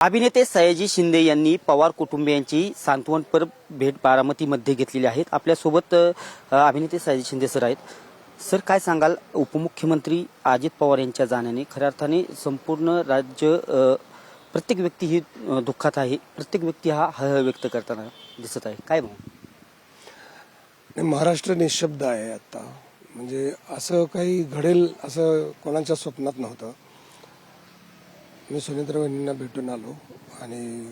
अभिनेते सयाजी शिंदे यांनी पवार कुटुंबियांची सांत्वनपर भेट बारामतीमध्ये घेतलेली आहे। आपल्यासोबत अभिनेते सयाजी शिंदे सर आहेत। सर, काय सांगाल, उपमुख्यमंत्री अजित पवार यांच्या जाण्याने खऱ्या अर्थाने संपूर्ण राज्य प्रत्येक व्यक्ती ही दुःखात आहे। प्रत्येक व्यक्ती हा हळ व्यक्त करताना दिसत आहे। काय महाराष्ट्र निशब्द आहे आता। म्हणजे असं काही घडेल असं कोणाच्या स्वप्नात नव्हतं। मी सुनेत्रा वहिनींना भेटून आलो आणि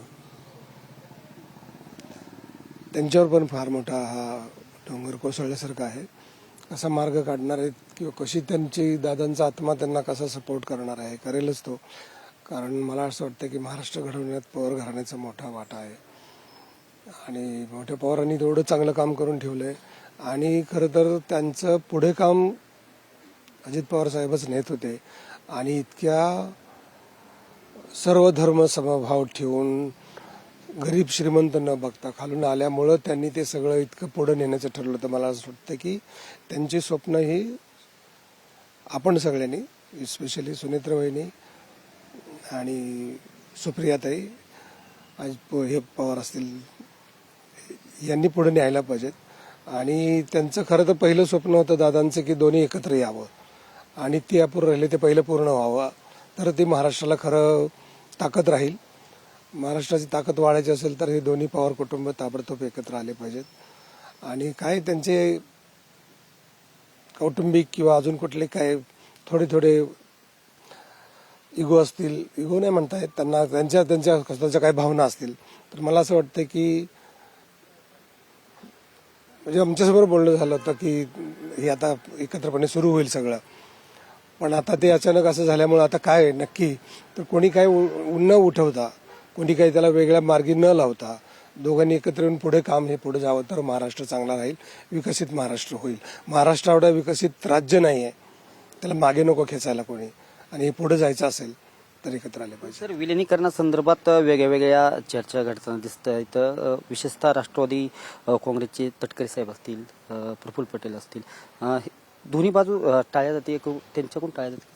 त्यांच्यावर पण फार मोठा हा डोंगर कोसळल्यासारखा आहे। कसा मार्ग काढणार आहेत किंवा कशी त्यांची दादांचा आत्मा त्यांना कसा सपोर्ट करणार आहे, करेलच तो। कारण मला असं वाटतं की महाराष्ट्र घडवण्यात पवार घराण्याचा मोठा वाटा आहे आणि मोठ्या पवारांनी तेवढं चांगलं काम करून ठेवलंय। आणि खरं तर त्यांचं पुढे काम अजित पवार साहेबच नेत होते आणि इतक्या सर्व धर्म समभाव ठेवून गरीब श्रीमंत न बघता खालून आल्यामुळं त्यांनी ते सगळं इतकं पुढे नेण्याचं ठरलं। तर मला असं वाटतं की त्यांची स्वप्न ही आपण सगळ्यांनी, स्पेशली सुनेत्रा वहिनी आणि सुप्रियाताई, हे पवार असतील, यांनी पुढे न्यायला पाहिजेत। आणि त्यांचं खरं तर पहिलं स्वप्न होतं दादांचं की दोन्ही एकत्र यावं आणि ते अपूर्ण राहिले, ते पहिलं पूर्ण व्हावं तर ते महाराष्ट्राला खरं ताकद राहील। महाराष्ट्राची ताकद वाढायची असेल तर हे दोन्ही पवार कुटुंब ताबडतोब एकत्र आले पाहिजेत। आणि काय त्यांचे कौटुंबिक किंवा अजून कुठले काय थोडे इगो असतील, इगो नाही म्हणता येत त्यांना, त्यांच्या काही भावना असतील, तर मला असं वाटतं की म्हणजे आमच्यासमोर बोलणं झालं होतं की हे आता एकत्रपणे सुरू होईल सगळं। पण आता ते अचानक असं झाल्यामुळे आता काय नक्की, तर कोणी काय न उठवता, कोणी काही त्याला वेगळ्या मार्गी न लावता दोघांनी एकत्र येऊन पुढे काम हे पुढे जावं तर महाराष्ट्र चांगला राहील, विकसित महाराष्ट्र होईल। महाराष्ट्र एवढा विकसित राज्य नाही आहे, त्याला मागे नको खेचायला कोणी, आणि हे पुढे जायचं असेल तर एकत्र आले पाहिजे। सर, विलिनीकरणासंदर्भात वेगळ्या चर्चा घडताना दिसत आहेत। विशेषतः राष्ट्रवादी काँग्रेसचे तटकरे साहेब असतील, प्रफुल्ल पटेल असतील, दोन्ही बाजू टाळ्या जाते, त्यांच्याकडून टाळ्या जाते।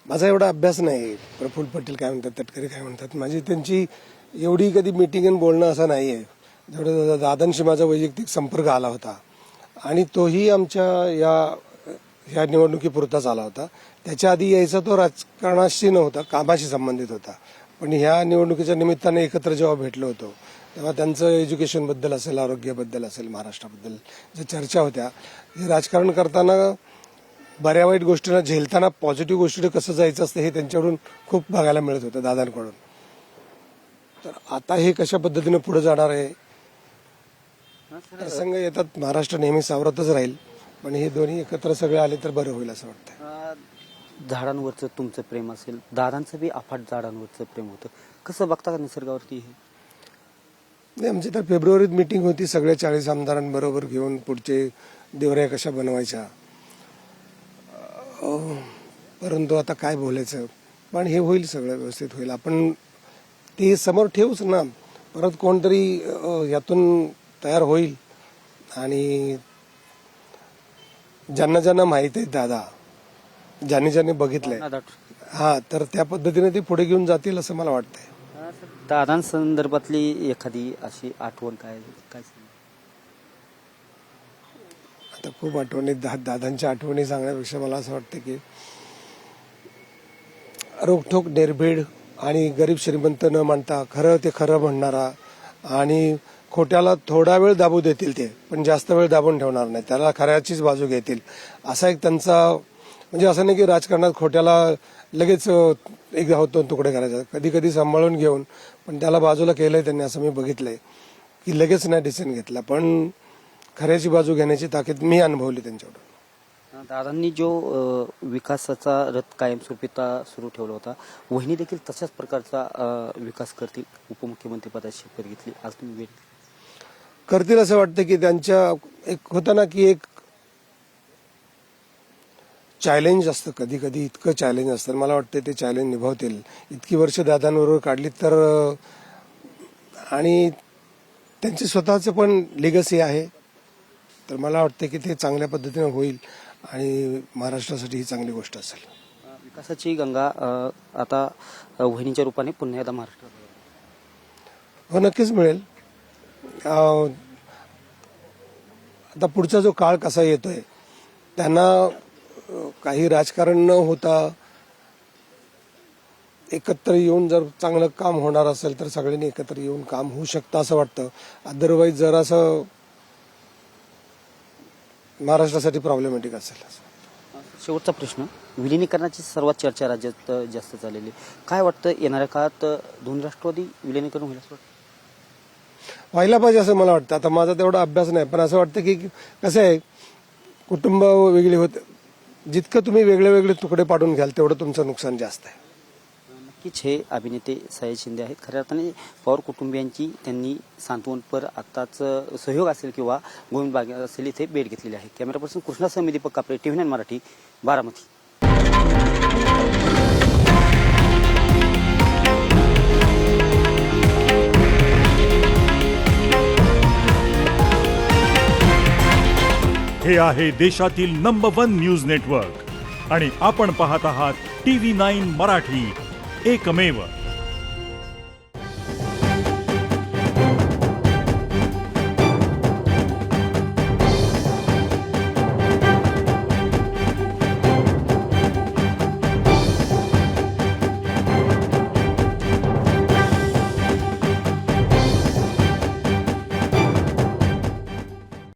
माझा एवढा अभ्यास नाही प्रफुल्ल पटेल काय म्हणतात, तटकरे काय म्हणतात, माझी त्यांची एवढी कधी मीटिंग आणि बोलणं असं नाही आहे। जेवढं दादांशी माझा वैयक्तिक संपर्क आला होता आणि तोही आमच्या या निवडणुकीपुरताच आला होता। त्याच्या आधी यायचा तो राजकारणाशी नव्हता, कामाशी संबंधित होता। पण ह्या निवडणुकीच्या निमित्ताने एकत्र जेव्हा भेटलो होतो तेव्हा त्यांचं एज्युकेशनबद्दल असेल, आरोग्याबद्दल असेल, महाराष्ट्राबद्दल ज्या चर्चा होत्या, हे राजकारण करताना बऱ्या वाईट गोष्टींना झेलताना पॉझिटिव्ह गोष्टीकडे कसं जायचं असतं हे त्यांच्याकडून खूप बघायला मिळत होतं, दादांकडून। तर आता हे कशा पद्धतीने पुढे जाणार आहे, प्रसंग येतात, महाराष्ट्र नेहमी सावरतच राहील, पण हे दोन्ही एकत्र सगळे आले तर बरं होईल असं वाटतं। झाडांवरचं तुमचं प्रेम असेल, दादांचं बी अफाट झाडांवरचं प्रेम होतं, कसं बघता का निसर्गावरती हे? नाही, आमची तर फेब्रुवारीत मीटिंग होती सगळ्या 40 आमदारांबरोबर घेऊन, पुढचे देवऱ्या कशा बनवायच्या, परंतु आता काय बोलायचं, पण हे होईल, सगळं व्यवस्थित होईल। आपण ते समोर ठेवूच ना, परत कोणतरी यातून तयार होईल आणि ज्यांना ज्यांना माहित आहे दादा, ज्यांनी बघितलंय, तर त्या पद्धतीने ते पुढे घेऊन जातील असं मला वाटतंय। दादांसंदर्भातली एखादी अशी आठवण काय? आता खूप आठवणी, दादांच्या आठवणी सांगण्यापेक्षा मला असं वाटतं की रोखठोक, निर्भीड आणि गरीब श्रीमंत न म्हणता खरं ते खरं म्हणणारा, आणि खोट्याला थोडा वेळ दाबू देतील ते, पण जास्त वेळ दाबून ठेवणार नाही, त्याला खऱ्याचीच बाजू घेतील, असा एक त्यांचा, म्हणजे असं नाही की राजकारणात खोट्याला लगेच एक होतो तुकडे करायचा, कधी कधी सांभाळून घेऊन, पण त्याला बाजूला केलंय त्यांनी, असं मी बघितलंय की लगेच नाही डिसिजन घेतला, पण खऱ्याची बाजू घेण्याची ताकद मी अनुभवली त्यांच्याकडून। दादांनी जो विकासाचा रथ कायमस्वरूपीता सुरू ठेवला होता, वहिनी देखील तशाच प्रकारचा विकास करतील, उपमुख्यमंत्री पदाची शपथ घेतली, आज तुम्ही करतील असं वाटतं की त्यांच्या एक होतं ना की एक चॅलेंज असतं, कधी कधी इतकं चॅलेंज असतं, मला वाटतं ते चॅलेंज निभावतील। इतकी वर्ष दादांबरोबर काढली तर, आणि त्यांचे स्वतःचं पण लिगसी आहे, तर मला वाटतं की ते चांगल्या पद्धतीने होईल आणि महाराष्ट्रासाठी ही चांगली गोष्ट असेल। विकासाची गंगा आता वहिनीच्या रूपाने पुन्हा एकदा महाराष्ट्रात हो, नक्कीच मिळेल. आता पुढचा जो काळ कसा येतोय त्यांना काही राजकारण न होता एकत्र येऊन जर चांगलं काम होणार असेल तर सगळ्यांनी एकत्र येऊन काम होऊ शकतं असं वाटतं. अदरवाईज जर असं महाराष्ट्रासाठी प्रॉब्लेमॅटिक असेल. शेवटचा प्रश्न, विलिनीकरणाची सर्वात चर्चा राज्यात जास्त झालेली, काय वाटतं येणाऱ्या काळात दोन राष्ट्रवादी विलिनीकरण होईल असं वाटतं? व्हायला पाहिजे असं मला वाटतं. आता माझा तेवढा अभ्यास नाही, पण असं वाटतं की कसं आहे, कुटुंब वेगळी होते, जितकं तुम्ही वेगळे वेगळे तुकडे पाडून घ्याल तेवढं तुमचं नुकसान जास्त आहे. नक्कीच हे अभिनेते सयाजी शिंदे आहेत. खऱ्या अर्थाने पवार कुटुंबियांची त्यांनी सांत्वनपर आत्ताच सहयोग असेल किंवा गोविंद बाग असेल इथे भेट घेतलेली आहे. कॅमेरा पर्सन कृष्णासह मी दीपक कापरे, TV9 मराठी, बारामती. हे आहे देशातील नंबर 1 न्यूज नेटवर्क आणि आपण पाहत आहात TV9 मराठी, एकमेव.